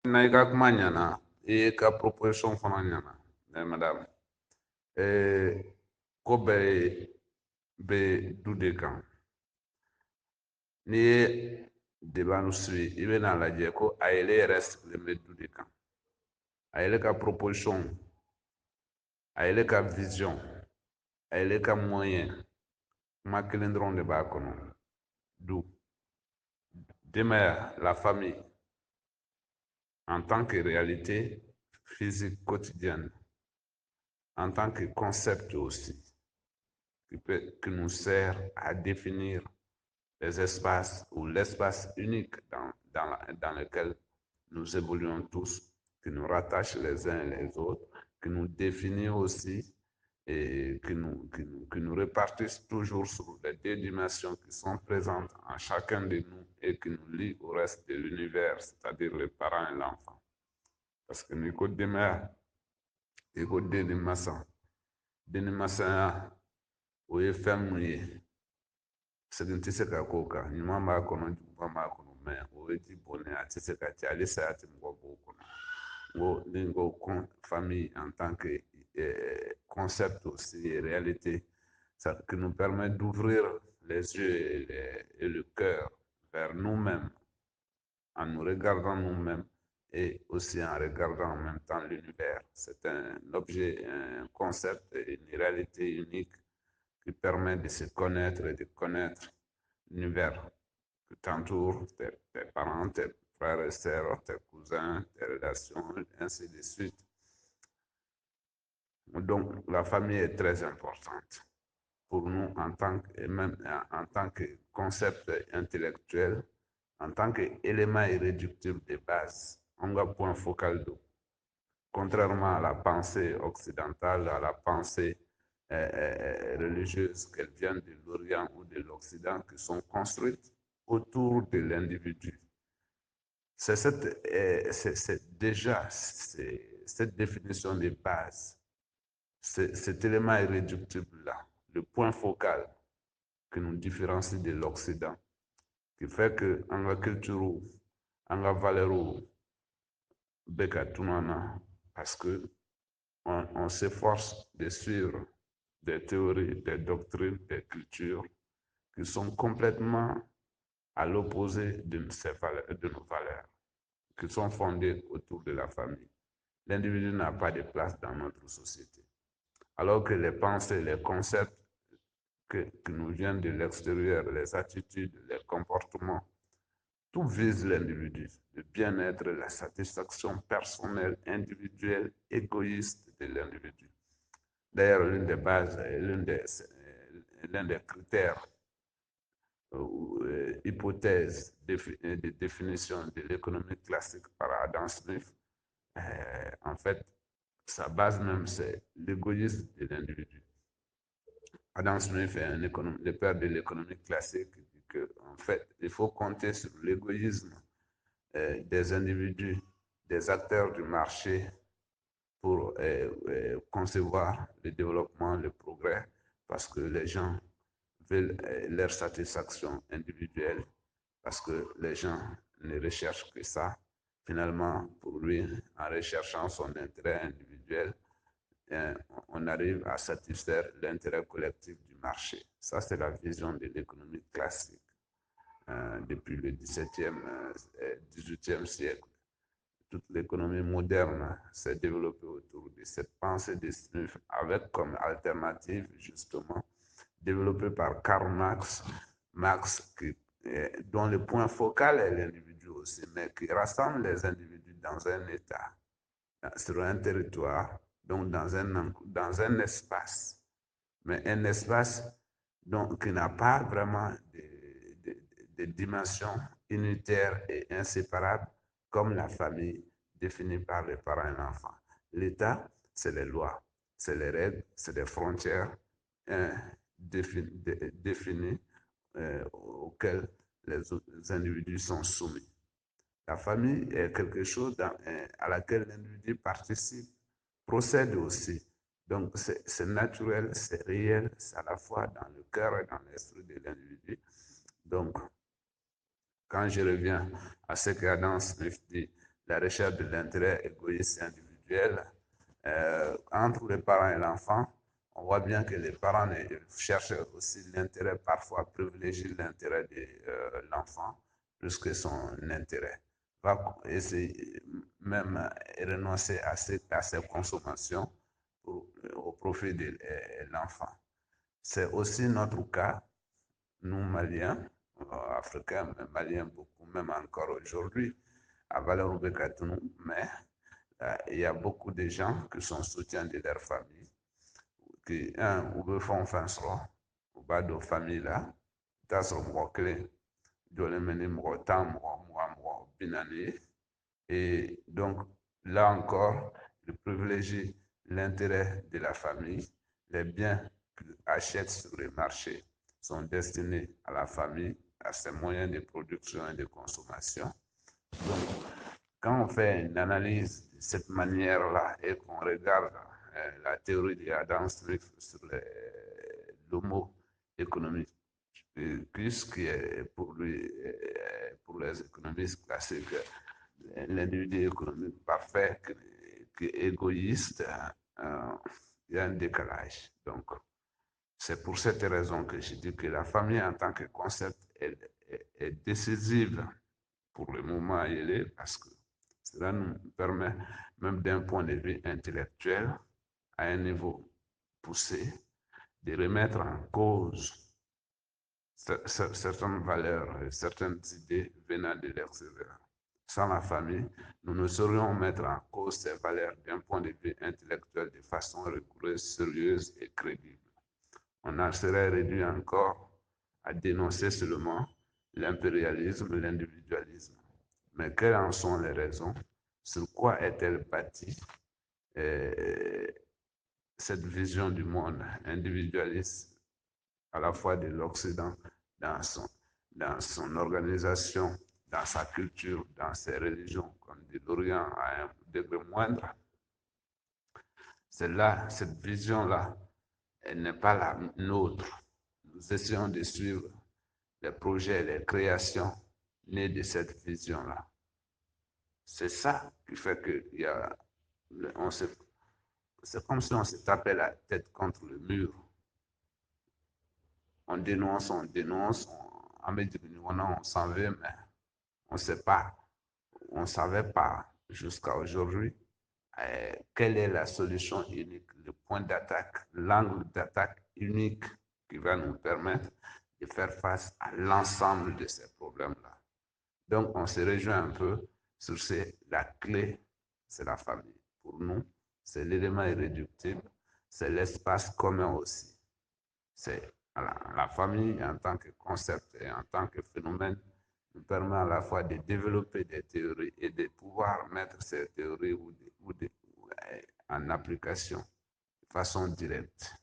na i ka kuma ɲana i ka proposition fana ɲana madame ko bɛɛ bɛ du de kan n'i ye debat suit i bɛna lajɛ ko a yɛlɛ yɛrɛ sigilen bɛ du de kan a yɛlɛ ka proposition a yɛlɛ ka vision a yɛlɛ ka moyen kuma kelen dɔrɔn de b'a kɔnɔ du denbaya la famille en tant que réalité physique quotidienne, en tant que concept aussi, qui nous sert à définir les espaces ou l'espace unique dans lequel nous évoluons tous, qui nous rattache les uns et les autres, qui nous définit aussi et qui nous répartissent toujours sur les deux dimensions qui sont présentes en chacun de nous et qui nous lient au reste de l'univers, c'est-à-dire les parents et l'enfant. Parce que n'i ko denbaya i ko den ni masa den ni masaya o ye fɛn mun ye segin tɛ se ka k'o kan ɲuman b'a kɔnɔ juguman b'a kɔnɔ mɛ o ye di bɔnnen a tɛ se ka cɛ ale saya tɛ mɔgɔ b'o kɔnɔ n ko ni n ko famille en tant que concept aussi et réalité ça qui nous permet d'ouvrir les yeux et le cœur vers nous-mêmes en nous regardant nous-mêmes et aussi en regardant en même temps l'univers. C'est un objet, un concept, une réalité unique qui permet de se connaître et de connaître l'univers qui t'entoure, tes parents, tes frères et sœurs, tes cousins, tes relations, ainsi de suite. Donc, la famille est très importante pour nous en tant que, même en tant que concept intellectuel, en tant qu'élément irréductible de base, on a point focal d'eau. Contrairement à la pensée occidentale, à la pensée religieuse, qu'elles viennent de l'Orient ou de l'Occident, qui sont construites autour de l'individu. C'est déjà cette définition de base, cet élément irréductible-là, le point focal qui nous différencie de l'Occident, qui fait que an ka culture an ka valeur bɛ ka tunana parce que on s'efforce de suivre des théories, des doctrines, des cultures qui sont complètement à l'opposé de nos valeurs, qui sont fondées autour de la famille. L'individu n'a pas de place dans notre société. Alors que les pensées, les concepts qui nous viennent de l'extérieur, les attitudes, les comportements, tout vise l'individu, le bien-être, la satisfaction personnelle, individuelle, égoïste de l'individu. D'ailleurs, l'une des bases, l'un des critères ou hypothèses de définition de l'économie classique par Adam Smith, en fait, sa base même, c'est l'égoïsme de l'individu. Adam Smith est le père de l'économie classique, qui dit qu'en fait, il faut compter sur l'égoïsme des individus, des acteurs du marché pour concevoir le développement, le progrès, parce que les gens veulent leur satisfaction individuelle, parce que les gens ne recherchent que ça. Finalement, pour lui, en recherchant son intérêt individuel, on arrive à satisfaire l'intérêt collectif du marché. Ça, c'est la vision de l'économie classique depuis le 18e siècle. Toute l'économie moderne s'est développée autour de cette pensée de Smith avec comme alternative, justement, développée par Karl Marx, dont le point focal est l'individu aussi, mais qui rassemble les individus dans un état, sur un territoire, donc dans un espace, mais un espace donc, qui n'a pas vraiment de dimension unitaire et inséparable comme la famille définie par les parents et l'enfant. L'État, c'est les lois, c'est les règles, c'est les frontières définies auxquelles les individus sont soumis. La famille est quelque chose à laquelle l'individu participe, procède aussi. Donc, c'est naturel, c'est réel, c'est à la fois dans le cœur et dans l'esprit de l'individu. Donc, quand je reviens à ce qu'Adam Smith dit, la recherche de l'intérêt égoïste et individuel. Entre les parents et l'enfant, on voit bien que les parents cherchent aussi l'intérêt, parfois privilégient l'intérêt de l'enfant plus que son intérêt. Va essayer même renoncer à ses consommations au profit de l'enfant. C'est aussi notre cas, nous Maliens, Africains, mais Maliens beaucoup, même encore aujourd'hui, à Valeurbe-Katounou, mais il y a beaucoup de gens qui sont soutiens de leur famille, qui, ou veut font fansro, ou bas de famille là, t'as son mot clé, de le mener mot temps, mot binani. Et donc, là encore, je privilégie l'intérêt de la famille. Les biens qu'ils achètent sur les marchés sont destinés à la famille, à ses moyens de production et de consommation. Donc, quand on fait une analyse de cette manière-là et qu'on regarde la théorie de Adam Smith sur l'homo économique, qui est pour lui, pour les économistes classiques, l'individu économique parfait, qui est égoïste, il y a un décalage. Donc, c'est pour cette raison que je dis que la famille en tant que concept est décisive pour le moment il est, parce que cela nous permet, même d'un point de vue intellectuel, à un niveau poussé, de remettre en cause certaines valeurs et certaines idées venant de l'extérieur. Sans la famille, nous ne saurions mettre en cause ces valeurs d'un point de vue intellectuel de façon rigoureuse, sérieuse et crédible. On en serait réduit encore à dénoncer seulement l'impérialisme, l'individualisme. Mais quelles en sont les raisons? Sur quoi est-elle bâtie cette vision du monde individualiste à la fois de l'Occident dans son organisation, dans sa culture, dans ses religions, comme de l'Orient à un degré moindre? C'est là, cette vision-là, elle n'est pas la nôtre. Nous essayons de suivre les projets, les créations nées de cette vision-là. C'est ça qui fait que c'est comme si on se tapait la tête contre le mur. On dénonce, on s'en veut, mais on ne sait pas, on ne savait pas jusqu'à aujourd'hui quelle est la solution unique, le point d'attaque, l'angle d'attaque unique qui va nous permettre de faire face à l'ensemble de ces problèmes-là. Donc, on se rejoint un peu sur la clé, c'est la famille. Pour nous, c'est l'élément irréductible, c'est l'espace commun aussi. C'est la famille en tant que concept et en tant que phénomène nous permet à la fois de développer des théories et de pouvoir mettre ces théories en application de façon directe.